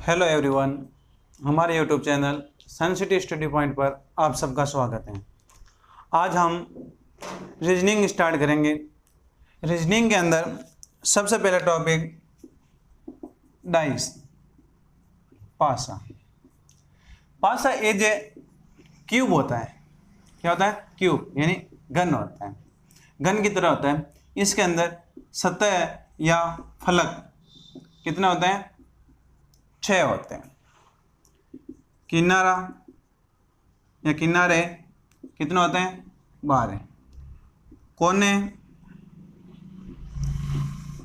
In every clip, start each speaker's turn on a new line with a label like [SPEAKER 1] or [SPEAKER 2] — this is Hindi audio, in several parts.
[SPEAKER 1] हेलो एवरीवन, हमारे YouTube channel Sun City study point पर आप सबका स्वागत है। आज हम रीजनिंग स्टार्ट करेंगे। रीजनिंग के अंदर सबसे पहला टॉपिक डाइस, पासा। पासा एज ए क्यूब होता है। क्या होता है? क्यूब, यानी घन होता है, घन की तरह होता है। इसके अंदर सतह या फलक कितने होते हैं? 6 होते हैं। किनारा या किनारे कितने होते हैं? 12। कोने,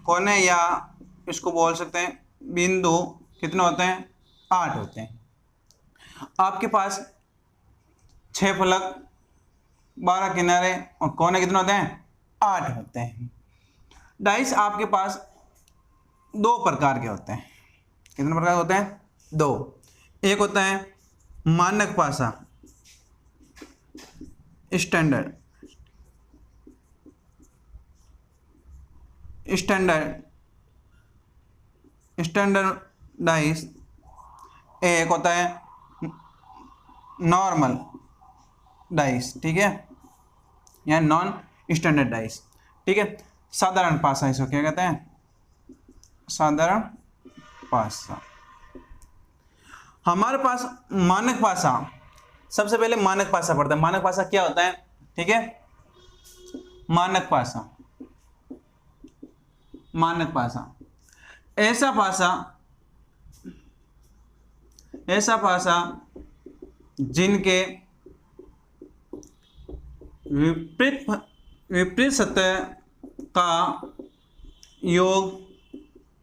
[SPEAKER 1] कोने या इसको बोल सकते हैं बिंदु कितने होते हैं? 8 होते हैं। आपके पास 6 फलक, 12 किनारे और कोने कितने होते हैं? 8 होते हैं। डाइस आपके पास 2 प्रकार के होते हैं। कितने प्रकार होते हैं? 2। एक होता है मानक पासा, स्टैंडर्ड डाइस। एक होता है नॉर्मल डाइस, ठीक है, या नॉन स्टैंडर्ड डाइस, ठीक है। साधारण पासा इसको क्या कहते हैं? साधारण पासा। हमारे पास मानक पासा, सबसे पहले मानक पासा पढ़ते हैं। मानक पासा क्या होता है? ठीक है, मानक पासा, मानक पासा ऐसा पासा जिनके विपरीत सतह का योग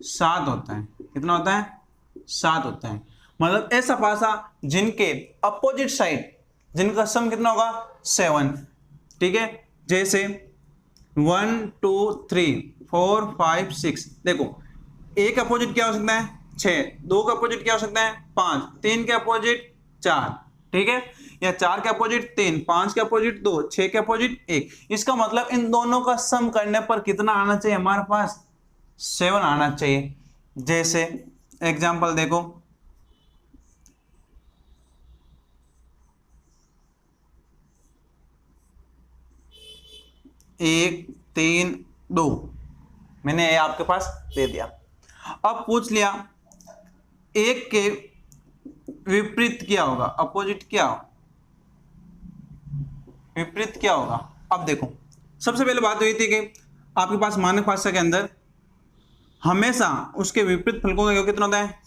[SPEAKER 1] 7 होता है। कितना होता है? 7 होता है। मतलब ऐसा पासा जिनके अपोजिट साइड, जिनका सम कितना होगा? 7, ठीक है। जैसे 1 2 3 4 5 6। देखो, एक का अपोजिट क्या हो सकता है? 6, 2 का अपोजिट क्या हो सकता है? 5, 3 के अपोजिट 4, ठीक है, या 4 के अपोजिट 3, 5 के अपोजिट 2, 6 के अपोजिट 1। इसका मतलब इन दोनों का सम करने पर कितना आना चाहिए हमारे पास? 7 आना चाहिए। जैसे एग्जाम्पल देखो, 1 3 2, मैंने आपके पास दे दिया। अब पूछ लिया एक के विपरीत क्या होगा? अपोजिट क्या हो? विपरीत क्या होगा? अब देखो, सबसे पहले बात हुई थी कि आपके पास मानक पासा के अंदर हमेशा उसके विपरीत फलकों का योग कितना होता है?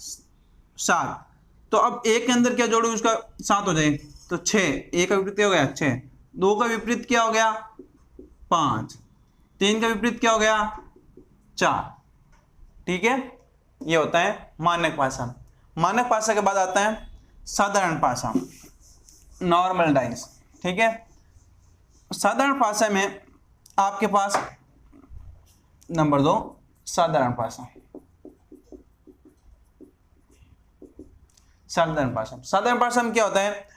[SPEAKER 1] 7। तो अब एक के अंदर क्या जोड़ो उसका 7 हो जाए तो 6। एक का विपरीत क्या हो गया? 6। 2 का विपरीत क्या हो गया? 5। 3 का विपरीत क्या हो गया? 4, ठीक है। ये होता है मानक पासा। मानक पासा के बाद आता है साधारण पासा, नॉर्मल डाइस, ठीक है। साधारण पासा में आपके पास नंबर 2 साधारण पासा। साधारण पासा में क्या होता है?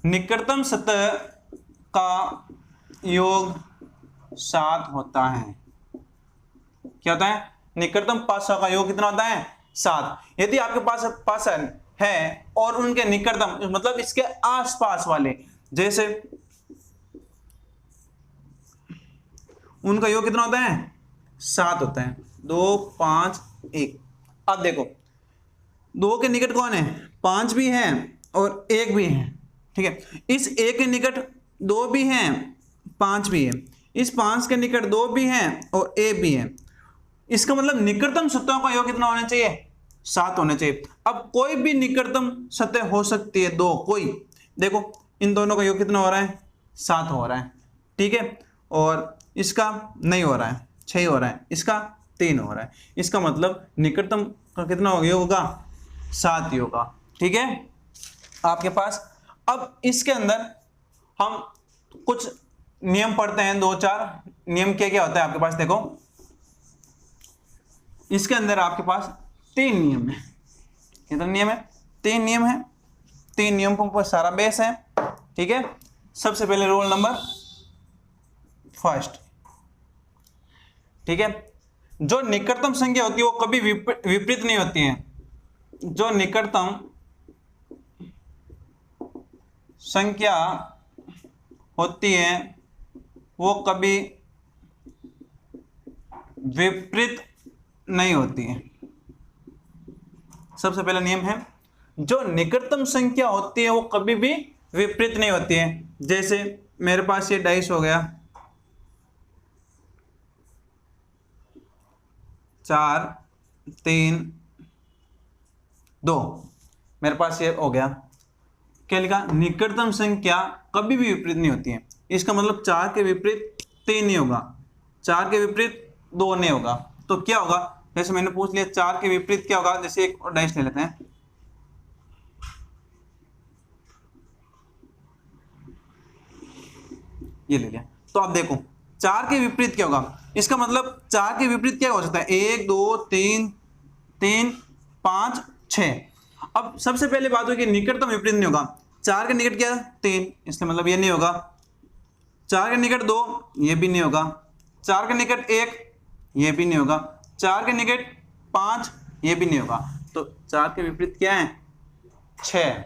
[SPEAKER 1] निकटतम सतह का योग 7 होता है। क्या होता है? निकटतम पासा का योग कितना होता है? 7। यदि आपके पास पासा है और उनके निकटतम मतलब इसके आसपास वाले, जैसे उनका योग कितना होता है? 7 होता है। 2 5 1। अब देखो, 2 के निकट कौन है? 5 भी है और 1 भी है, ठीक है। इस 1 के निकट 2 भी हैं, 5 भी है। इस 5 के निकट 2 भी हैं और 1 भी है। इसका मतलब निकटतम सतहों का योग कितना होना चाहिए? 7 होना चाहिए। अब कोई भी निकटतम सतह हो सकती है 2, कोई। देखो, इन दोनों का योग कितना हो रहा है? 7 हो रहा है, ठीक है। और इसका नहीं हो रहा है, 6 हो रहा है, इसका 3 हो रहा है। इसका मतलब निकटतम का कितना योग होगा? 7 ही होगा, ठीक है आपके पास। अब इसके अंदर हम कुछ नियम पढ़ते हैं, 2-4 नियम। क्या क्या होता है आपके पास? देखो, इसके अंदर आपके पास 3 नियम है। कितने नियम है? 3 नियम है। 3 नियमों पर सारा बेस है, ठीक है। सबसे पहले रूल नंबर 1, ठीक है। जो निकटतम संख्या होती है वो कभी विपरीत नहीं होती है। जो निकटतम संख्या होती है वो कभी विपरीत नहीं होती है। सबसे पहला नियम है, जो निकटतम संख्या होती है वो कभी भी विपरीत नहीं होती है। जैसे मेरे पास ये डाइस हो गया 4 3 2, मेरे पास ये हो गया। क्या लिखा? निकटतम संख्या कभी भी विपरीत नहीं होती है। इसका मतलब 4 के विपरीत 3 नहीं होगा, 4 के विपरीत 2 नहीं होगा। तो क्या होगा? जैसे मैंने पूछ लिया 4 के विपरीत क्या होगा, जैसे एक और डाइस ले लेते हैं, ये ले लिया। तो आप देखो 4 के विपरीत क्या होगा, इसका मतलब 4 के विपरीत क्या हो सकता है? 1 2 3 3 5 6। अब सबसे पहले बात हो कि निकटतम विपरीत नहीं होगा। 4 के निकट क्या? 3, इसलिए मतलब ये नहीं होगा। 4 के निकट 2, ये भी नहीं होगा। 4 के निकट 1, ये भी नहीं होगा। 4 के निकट 5, ये भी नहीं होगा। तो 4 के विपरीत क्या है? 6।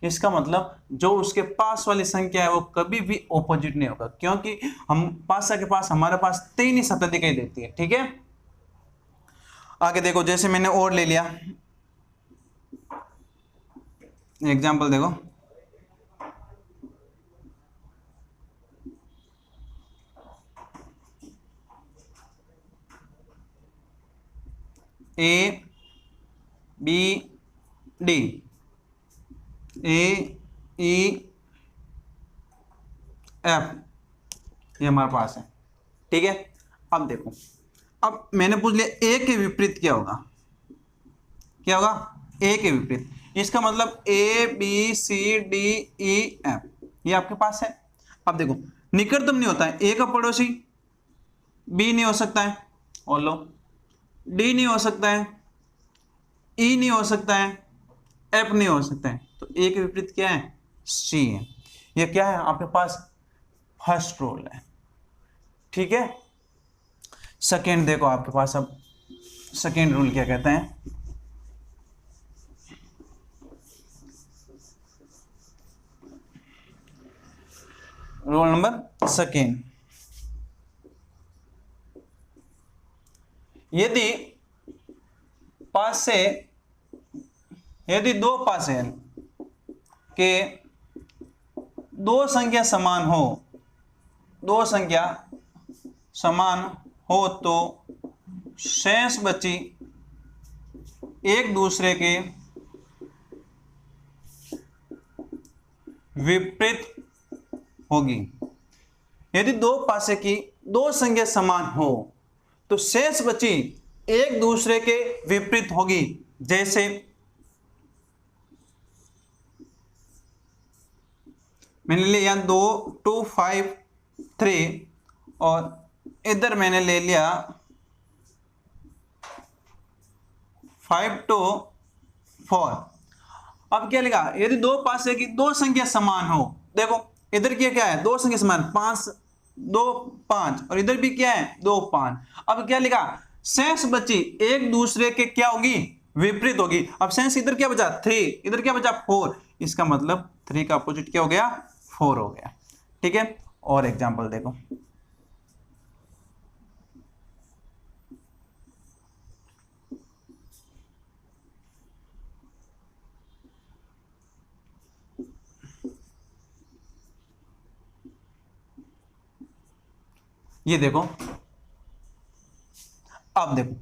[SPEAKER 1] इसका मतलब जो उसके पास वाली संख्या है वो कभी भी ऑपोजिट नहीं होगा, क्योंकि हम पासा के पास हमारे पास 3 ही सतह दिखाई देती है। ठीक है, आगे देखो, जैसे मैंने और ले लिया एग्जाम्पल, देखो A B D, A E F, ये हमारे पास है। ठीक है, अब देखो, अब मैंने पूछ लिया ए के विपरीत क्या होगा। क्या होगा? ए के विपरीत। इसका मतलब A B C D E F, ये आपके पास है। अब देखो निकटतम नहीं होता है, ए का पड़ोसी बी नहीं हो सकता है, और लो डी नहीं हो सकता है, ई नहीं हो सकता है, एफ नहीं हो सकता है। तो ए के विपरीत क्या है? सी है। ये क्या है? आपके पास फर्स्ट रूल है। ठीक है, सेकेंड देखो आपके पास, अब सेकेंड रूल क्या कहते हैं? रूल नंबर सेकेंड, यदि पासे, यदि दो पासे के दो संख्या समान हो, दो संख्या समान हो तो शेष बची एक दूसरे के विपरीत होगी। यदि दो पासे की दो संख्या समान हो तो शेष बची एक दूसरे के विपरीत होगी। जैसे मैंने लिया 2 2 5 3 और इधर मैंने ले लिया 5 2 4। अब क्या लिखा? यदि दो पासे की दो संख्या समान हो, देखो इधर क्या है? दो संख्या समान, 5 2 5, और इधर भी क्या है? 2 5। अब क्या लिखा? शेष बची एक दूसरे के क्या होगी? विपरीत होगी। अब शेष इधर क्या बचा? 3, इधर क्या बचा? 4। इसका मतलब 3 का अपोजिट क्या हो गया? 4 हो गया। ठीक है, और एग्जांपल देखो, ये देखो, अब देखो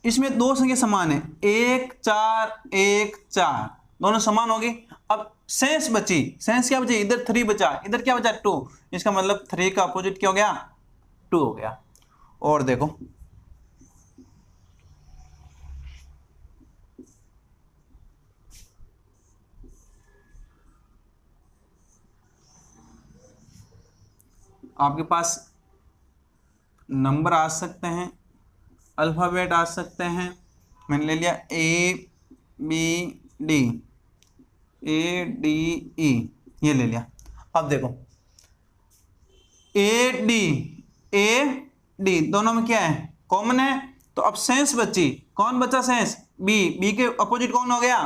[SPEAKER 1] इसमें दो संख्या समान है, 1 4 1 4, दोनों समान होगी। अब शेष बची, शेष क्या बची? इधर 3 बचा, इधर क्या बचा? 2। इसका मतलब 3 का अपोजिट क्या हो गया? 2 हो गया। और देखो आपके पास नंबर आ सकते हैं, अल्फाबेट आ सकते हैं। मैंने ले लिया A B D, A D E, ये ले लिया। अब देखो ए डी दोनों में क्या है? कॉमन है, तो अब सेंस बची, कौन बचा सेंस, बी के अपोजिट कौन हो गया,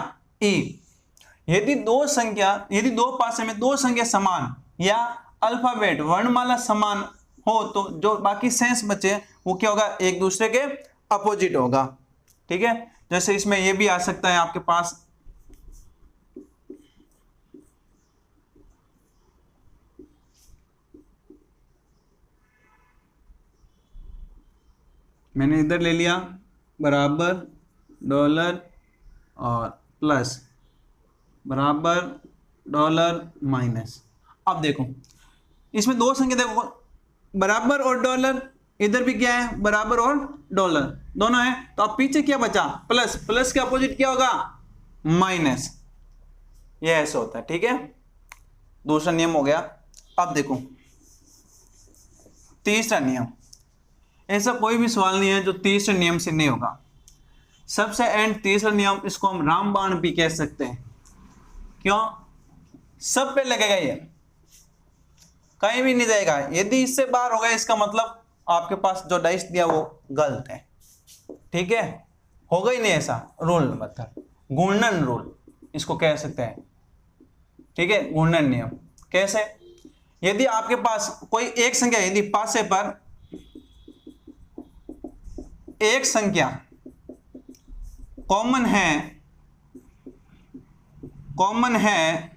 [SPEAKER 1] ई। यदि दो पासे में दो संख्या समान या अल्फाबेट वर्णमाला समान हो तो जो बाकी सेंस बचे वो क्या होगा, एक दूसरे के अपोजिट होगा। ठीक है, जैसे इसमें ये भी आ सकता है आपके पास, मैंने इधर ले लिया बराबर डॉलर और प्लस बराबर डॉलर माइनस। अब देखो इसमें दो संख्या, देखो बराबर और डॉलर, इधर भी क्या है बराबर और डॉलर दोनों है, तो अब पीछे क्या बचा, प्लस, प्लस के अपोजिट क्या होगा, माइनस। ये ऐसे होता है। ठीक है, दूसरा नियम हो गया। अब देखो तीसरा नियम, ऐसा कोई भी सवाल नहीं है जो तीसरे नियम से नहीं होगा। सबसे एंड तीसरा नियम, इसको हम रामबाण भी कह सकते हैं। क्यों, सब पे लगेगा, ये कहीं भी नहीं जाएगा। यदि इससे बाहर होगा इसका मतलब आपके पास जो डाइस दिया वो गलत है। ठीक है, होगा ही नहीं ऐसा रूल नंबर 3, गुणन रूल इसको कह सकते हैं। ठीक है, गुणन नियम कैसे, यदि आपके पास कोई एक संख्या, यदि पासे पर एक संख्या कॉमन है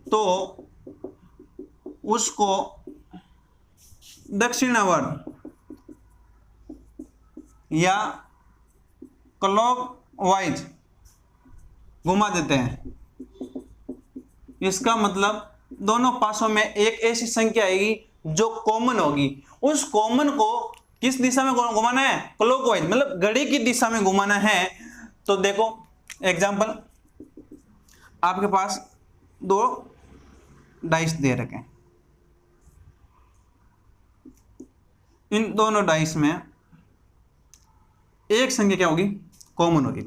[SPEAKER 1] तो उसको दक्षिणावर्त या क्लॉकवाइज घुमा देते हैं। इसका मतलब दोनों पासों में एक ऐसी संख्या आएगी जो कॉमन होगी, उस कॉमन को किस दिशा में घुमाना है, क्लॉकवाइज, मतलब घड़ी की दिशा में घुमाना है। तो देखो एग्जांपल, आपके पास दो डाइस दे रखे हैं, इन दोनों डाइस में एक संख्या क्या होगी, कॉमन होगी।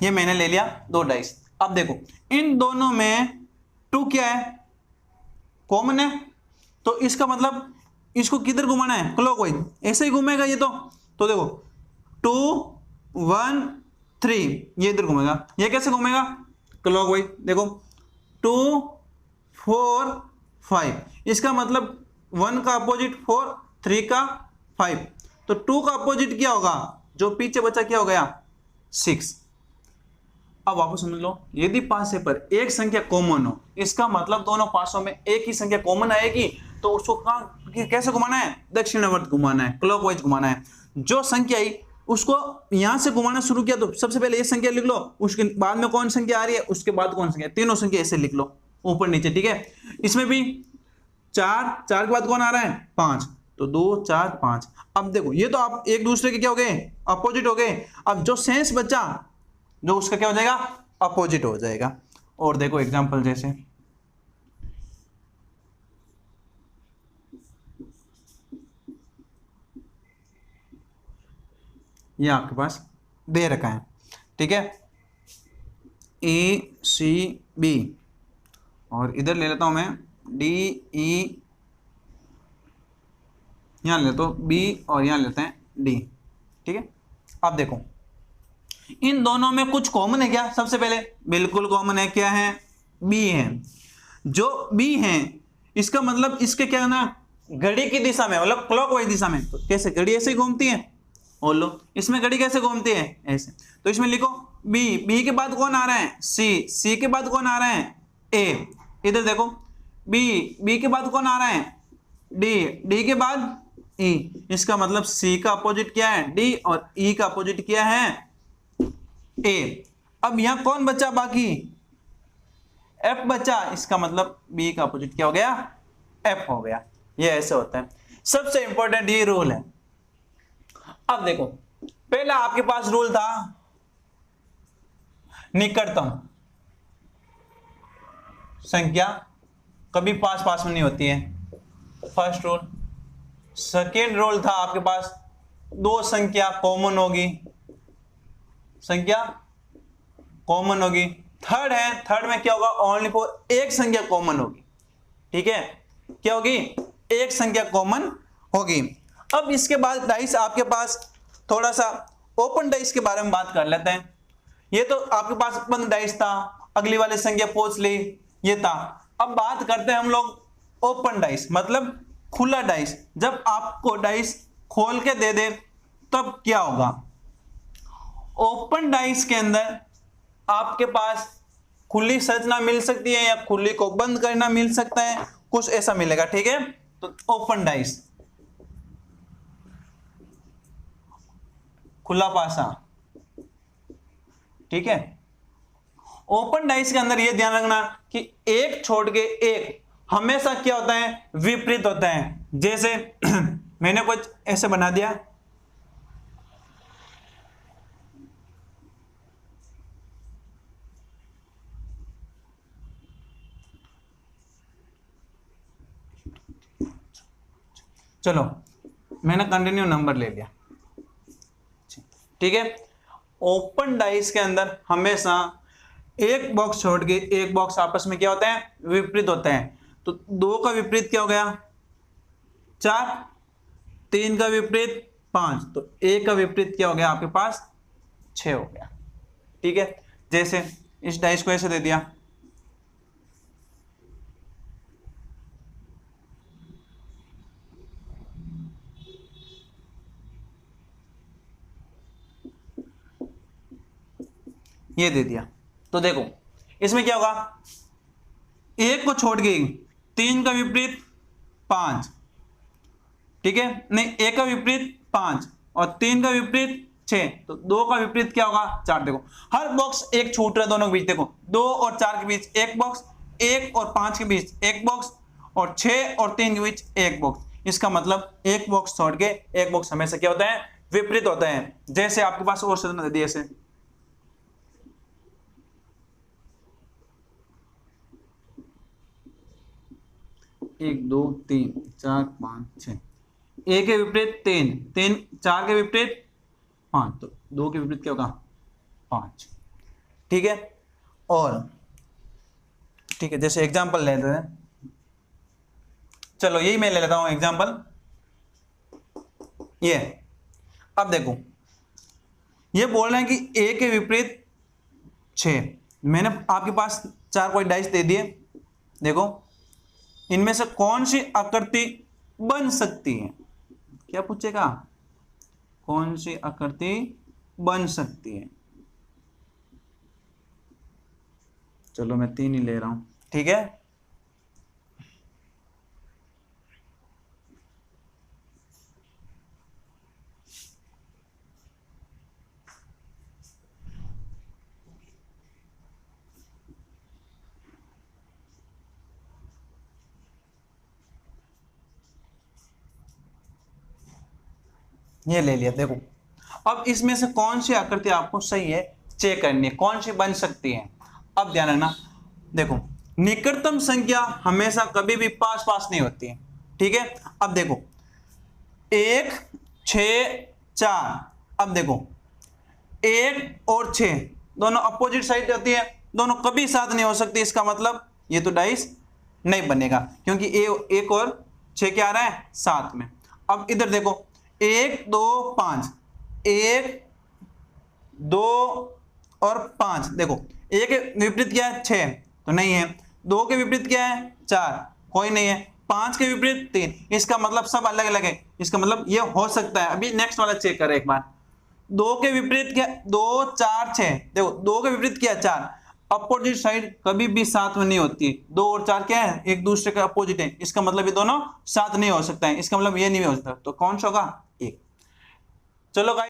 [SPEAKER 1] ये मैंने ले लिया दो डाइस। अब देखो इन दोनों में 2 क्या है, कॉमन है, तो इसका मतलब इसको किधर घुमाना है, क्लॉकवाइज, ऐसे ही घूमेगा ये। तो देखो 2 1 3 ये इधर घूमेगा, ये कैसे घूमेगा, क्लॉकवाइज। देखो 2 4 5, इसका मतलब 1 का अपोजिट 4, 3 का 5, तो 2 का अपोजिट क्या होगा, जो पीछे बचा क्या हो गया, 6। अब वापस समझ लो, यदि पासे पर एक संख्या कॉमन हो, इसका मतलब दोनों पासों में एक ही संख्या कॉमन आएगी, तो उसको कहां कैसे घुमाना है, दक्षिणावर्त घुमाना है, क्लॉकवाइज घुमाना है। जो संख्या आई उसको यहां से घुमाना शुरू किया तो सबसे पहले ये संख्या लिख लो, उसके बाद में कौन संख्या आ रही है, उसके बाद कौन संख्या, तीनों संख्या ऐसे लिख लो ऊपर नीचे। ठीक है, इसमें भी 4 के बाद कौन आ रहा है, 5, तो 2 4 5। अब देखो ये तो आप एक दूसरे के क्या हो गए, अपोजिट हो गए। अब जो सेंस बचा जो उसका क्या हो जाएगा, अपोजिट हो जाएगा। और देखो एग्जांपल, जैसे ये आपके पास दे रखा है। ठीक है, ACB, और इधर ले लेता हूं मैं DE, यहां लेता हूं B और यहां लेते हैं D। ठीक है, अब देखो इन दोनों में कुछ कॉमन है क्या, सबसे पहले बिल्कुल कॉमन है, क्या है, B है। जो B है इसका मतलब इसके क्या है ना, घड़ी की दिशा में, मतलब क्लॉकवाइज दिशा में। तो कैसे, घड़ी ऐसे ही घूमती है, और लो इसमें घड़ी कैसे घूमती है, ऐसे। तो इसमें लिखो B के बाद कौन आ रहा है, C के बाद कौन आ रहा है, A। इधर देखो B के बाद कौन आ रहा है, D के बाद E। इसका मतलब C का अपोजिट क्या है, D, और E का अपोजिट क्या है, A। अब यहां कौन बचा, बाकी F बचा, इसका मतलब B का अपोजिट क्या हो गया, F हो गया। ये ऐसे होता है, सबसे इंपॉर्टेंट ये रूल है। अब देखो पहला आपके पास रूल था निकटतम संख्या कभी पास में नहीं होती है, फर्स्ट रूल। सेकेंड रूल था आपके पास दो संख्या कॉमन होगी, संख्या कॉमन होगी। थर्ड है, थर्ड में क्या होगा, ओनली फॉर एक संख्या कॉमन होगी। ठीक है, क्या होगी, एक संख्या कॉमन होगी। अब इसके बाद डाइस आपके पास, थोड़ा सा ओपन डाइस के बारे में बात कर लेते हैं। ये तो आपके पास बंद डाइस था, अगली वाली संख्या पूछ ली, ये था। अब बात करते हैं हम लोग ओपन डाइस, मतलब खुला डाइस। जब आपको डाइस खोल के दे दे तब क्या होगा। ओपन डाइस के अंदर आपके पास खुली संरचना मिल सकती है या खुली को बंद करना मिल सकता है, कुछ ऐसा मिलेगा, ठीक है। तो ओपन डाइस, खुला पासा, ठीक है। ओपन डाइस के अंदर यह ध्यान रखना कि एक छोड़ के एक हमेशा क्या होता है, विपरीत होता है। जैसे मैंने कुछ ऐसे बना दिया, चलो मैंने कंटिन्यू नंबर ले लिया, ठीक है। ओपन डाइस के अंदर हमेशा एक बॉक्स छोड़ के एक बॉक्स आपस में क्या होता है, विपरीत होता है। तो 2 का विपरीत क्या हो गया, 4, 3 का विपरीत 5, तो 1 का विपरीत क्या हो गया आपके पास, 6 हो गया, ठीक है। जैसे इस डाइस को ऐसे दे दिया, ये दे दिया, तो देखो इसमें क्या होगा, 1 को छोड़ के 3 का विपरीत 5, ठीक है, नहीं 1 का विपरीत 5 और 3 का विपरीत 6, तो 2 का विपरीत क्या होगा, 4। देखो हर बॉक्स एक छूट रहा है दोनों के बीच, देखो 2 और 4 के बीच एक बॉक्स, 1 और 5 के बीच एक बॉक्स, और 6 और 3 के बीच एक बॉक्स। इसका मतलब एक बॉक्स छोड़ के एक बॉक्स हमेशा क्या होता है, विपरीत होता है। जैसे आपके पास और संरचना दे दी ऐसे, 1 2 3 4 5 6, 1 के विपरीत 3, 4 के विपरीत 5, तो 2 के विपरीत क्या होगा, 5, ठीक है। और ठीक है, जैसे एग्जांपल लेते हैं, चलो यही मैं ले लेता हूं एग्जांपल, ये अब देखो ये बोल रहे हैं कि A के विपरीत 6, मैंने आपके पास 4 कोई डाइस दे दिए, देखो इनमें से कौन सी आकृति बन सकती है, क्या पूछेगा, कौन सी आकृति बन सकती है। चलो मैं 3 ही ले रहा हूं, ठीक है। ये ले लिया, देखो अब इसमें से कौन सी आकृति आपको सही है चेक करनी है, कौन सी बन सकती है। अब ध्यान रखना, देखो निकटतम संख्या हमेशा कभी भी पास पास नहीं होती है, ठीक है। अब देखो 1 6 4, अब देखो 1 और 6 दोनों अपोजिट साइड होती है, दोनों कभी साथ नहीं हो सकती। इसका मतलब ये तो डाइस नहीं बनेगा, क्योंकि 1 और 6 क्या आ रहा है, साथ में। अब इधर देखो 1 2 5, 1 2 और 5, देखो 1 के विपरीत क्या है, 6, तो नहीं है। 2 के विपरीत क्या है, 4, कोई नहीं है। 5 के विपरीत 3, इसका मतलब सब अलग अलग है, इसका मतलब ये हो सकता है। अभी नेक्स्ट वाला चेक करें एक बार, 2 के विपरीत क्या, 2 4 6, देखो 2 के विपरीत क्या है, 4, अपोजिट साइड कभी भी साथ में नहीं होती। 2 और 4 क्या है, एक दूसरे का अपोजिट है, इसका मतलब ये दोनों साथ नहीं हो सकता है, इसका मतलब ये नहीं हो सकता। तो कौन सा होगा, 1। चलो गाइस।